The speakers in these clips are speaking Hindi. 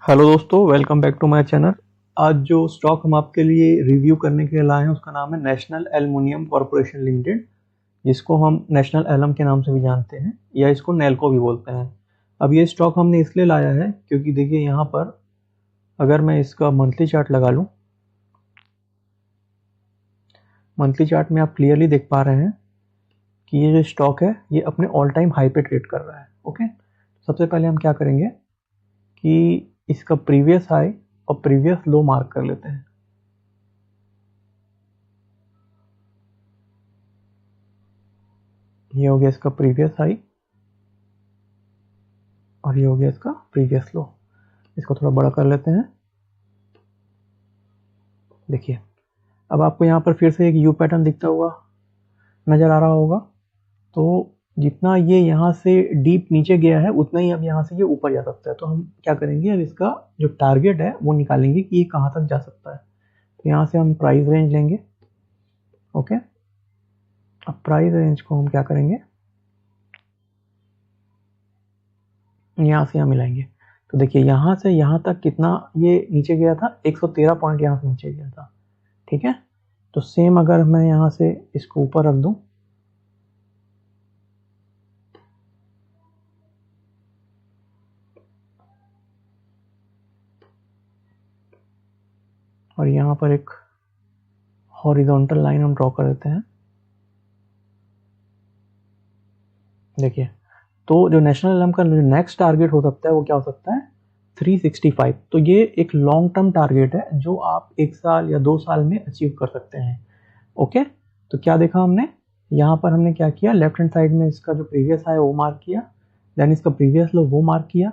हेलो दोस्तों, welcome back to my channel. आज जो स्टॉक हम आपके लिए रिव्यू करने के लिए लाए हैं उसका नाम है नेशनल एल्युमिनियम कॉरपोरेशन लिमिटेड, जिसको हम नेशनल एलम के नाम से भी जानते हैं या इसको नेल्को भी बोलते हैं। अब ये स्टॉक हमने इसलिए लाया है क्योंकि देखिए यहाँ पर अगर मैं इसका मंथली चार्ट लगा लूँ, मंथली चार्ट में आप क्लियरली देख पा रहे हैं कि ये जो स्टॉक है ये अपने ऑल टाइम हाई पे ट्रेड कर रहा है। ओके, सबसे पहले हम क्या करेंगे कि इसका प्रीवियस हाई और प्रीवियस लो मार्क कर लेते हैं। ये हो गया इसका प्रीवियस हाई और ये हो गया इसका प्रीवियस लो। इसको थोड़ा बड़ा कर लेते हैं। देखिए अब आपको यहाँ पर फिर से एक यू पैटर्न दिखता हुआ नजर आ रहा होगा। तो जितना ये यहाँ से डीप नीचे गया है उतना ही अब यहाँ से ये ऊपर जा सकता है। तो हम क्या करेंगे, अब इसका जो टारगेट है वो निकालेंगे कि ये कहाँ तक जा सकता है। तो यहाँ से हम प्राइस रेंज लेंगे। ओके, अब प्राइस रेंज को हम क्या करेंगे, यहाँ से यहाँ मिलाएंगे। तो देखिए यहाँ से यहाँ तक कितना ये नीचे गया था, 113 पॉइंट यहाँ से नीचे गया था। ठीक है, तो सेम अगर मैं यहाँ से इसको ऊपर रख दूं, और यहाँ पर एक हॉरिजॉन्टल लाइन हम ड्रॉ कर देते हैं। देखिए तो जो नेशनल एलम का जो नेक्स्ट टारगेट हो सकता है वो क्या हो सकता है, 365। तो ये एक लॉन्ग टर्म टारगेट है जो आप 1 साल या 2 साल में अचीव कर सकते हैं। ओके, तो क्या देखा हमने, यहाँ पर हमने क्या किया, लेफ्ट हैंड साइड में इसका जो प्रीवियस है वो मार्क किया, देन इसका प्रीवियस लो वो मार्क किया,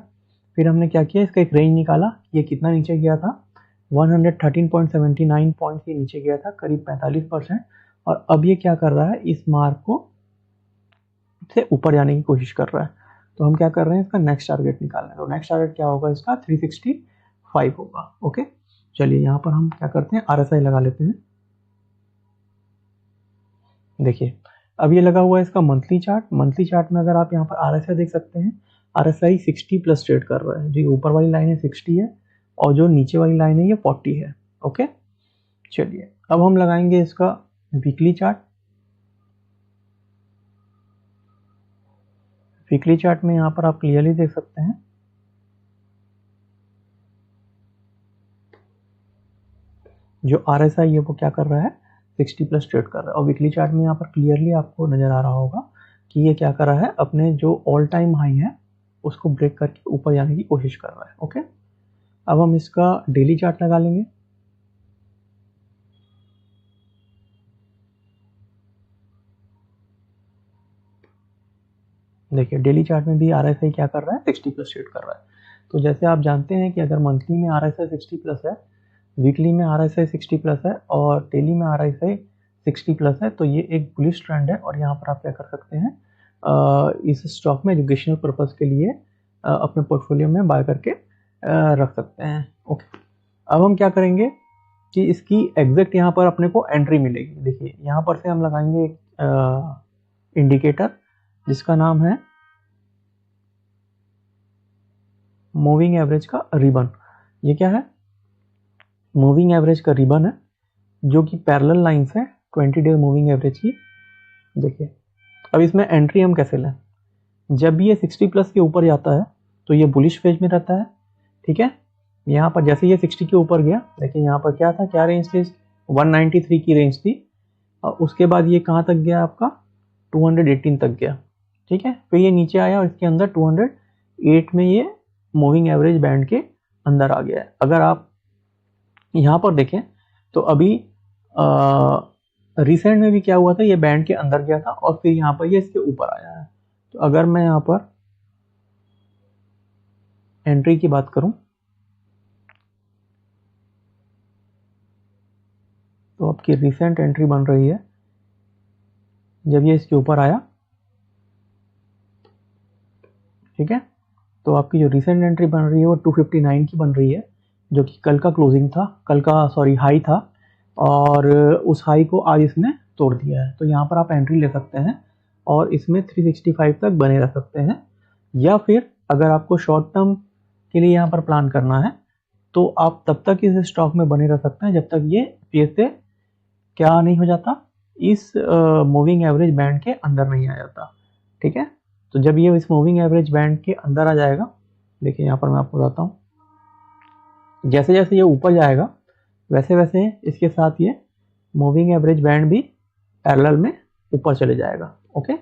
फिर हमने क्या किया, इसका एक रेंज निकाला, ये कितना नीचे गया था, 113.79 पॉइंट ये नीचे गया था, करीब 45%। और अब ये क्या कर रहा है, इस मार्क को से ऊपर जाने की कोशिश कर रहा है। तो हम क्या कर रहे हैं, इसका नेक्स्ट टारगेट निकालना है। तो नेक्स्ट टारगेट क्या होगा, इसका 365 होगा। ओके, चलिए यहाँ पर हम क्या करते हैं, आरएसआई लगा लेते हैं। देखिए अब ये लगा हुआ है इसका मंथली चार्ट। मंथली चार्ट में अगर आप यहाँ पर आरएसआई देख सकते हैं, आरएसआई 60 प्लस ट्रेड कर रहा है। जो ऊपर वाली लाइन है 60 है और जो नीचे वाली लाइन है ये 40 है। ओके, चलिए अब हम लगाएंगे इसका वीकली चार्ट। वीकली चार्ट में यहाँ पर आप क्लियरली देख सकते हैं जो आरएसआई है वो क्या कर रहा है, 60 प्लस ट्रेड कर रहा है। और वीकली चार्ट में यहाँ पर क्लियरली आपको नजर आ रहा होगा कि ये क्या कर रहा है, अपने जो ऑल टाइम हाई है उसको ब्रेक करके ऊपर जाने की कोशिश कर रहा है। ओके, अब हम इसका डेली चार्ट लगा लेंगे। देखिए डेली चार्ट में भी आरएसआई क्या कर रहा है, 60 प्लस ट्रेड कर रहा है। तो जैसे आप जानते हैं कि अगर मंथली में आरएसआई 60 प्लस है, वीकली में आरएसआई 60 प्लस है और डेली में आरएसआई 60 प्लस है, तो ये एक बुलिश ट्रेंड है। और यहाँ पर आप क्या कर सकते हैं, इस स्टॉक में एजुकेशनल पर्पस के लिए अपने पोर्टफोलियो में बाय करके रख सकते हैं। ओके, अब हम क्या करेंगे कि इसकी एग्जैक्ट यहाँ पर अपने को एंट्री मिलेगी। देखिए यहाँ पर से हम लगाएंगे एक इंडिकेटर जिसका नाम है मूविंग एवरेज का रिबन। ये क्या है, मूविंग एवरेज का रिबन है जो कि पैरेलल लाइंस है 20 डे मूविंग एवरेज की। देखिए अब इसमें एंट्री हम कैसे लें, जब ये 60 प्लस के ऊपर जाता है तो ये बुलिश फेज में रहता है। ठीक है, यहाँ पर जैसे ये 60 के ऊपर गया, देखिए यहाँ पर क्या था, क्या रेंज थी, 193 की रेंज थी। और उसके बाद ये कहाँ तक गया, आपका 218 तक गया। ठीक है, फिर ये नीचे आया और इसके अंदर 208 में ये मूविंग एवरेज बैंड के अंदर आ गया है। अगर आप यहाँ पर देखें तो अभी रिसेंट में भी क्या हुआ था, ये बैंड के अंदर गया था और फिर यहाँ पर ये इसके ऊपर आया है। तो अगर मैं यहाँ पर एंट्री की बात करूं तो आपकी रिसेंट एंट्री बन रही है जब ये इसके ऊपर आया। ठीक है, तो आपकी जो रिसेंट एंट्री बन रही है वो 259 की बन रही है, जो कि कल का क्लोजिंग था, कल का हाई था, और उस हाई को आज इसने तोड़ दिया है। तो यहाँ पर आप एंट्री ले सकते हैं और इसमें 365 तक बने रह सकते हैं। या फिर अगर आपको शॉर्ट टर्म के लिए यहाँ पर प्लान करना है तो आप तब तक इस स्टॉक में बने रह सकते हैं जब तक ये फिर से क्या नहीं हो जाता, इस मूविंग एवरेज बैंड के अंदर नहीं आ जाता। ठीक है, तो जब ये इस मूविंग एवरेज बैंड के अंदर आ जाएगा, देखिए यहाँ पर मैं आपको बताता हूँ, जैसे जैसे ये ऊपर जाएगा वैसे वैसे इसके साथ ये मूविंग एवरेज बैंड भी पैरेलल में ऊपर चले जाएगा। ओके,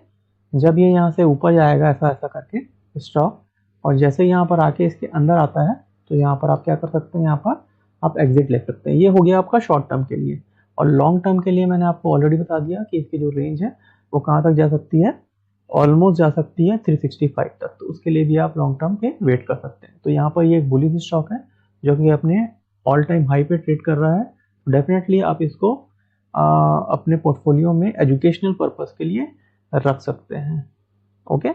जब ये यहाँ से ऊपर जाएगा ऐसा ऐसा करके स्टॉक, और जैसे यहाँ पर आके इसके अंदर आता है तो यहाँ पर आप क्या कर सकते हैं, यहाँ पर आप एग्जिट ले सकते हैं। ये हो गया आपका शॉर्ट टर्म के लिए। और लॉन्ग टर्म के लिए मैंने आपको ऑलरेडी बता दिया कि इसकी जो रेंज है वो कहाँ तक जा सकती है, ऑलमोस्ट जा सकती है 365 तक। तो उसके लिए भी आप लॉन्ग टर्म पे वेट कर सकते हैं। तो यहाँ पर ये एक बुलिश स्टॉक है जो कि अपने ऑल टाइम हाई पे ट्रेड कर रहा है। डेफिनेटली आप इसको अपने पोर्टफोलियो में एजुकेशनल पर्पस के लिए रख सकते हैं। ओके।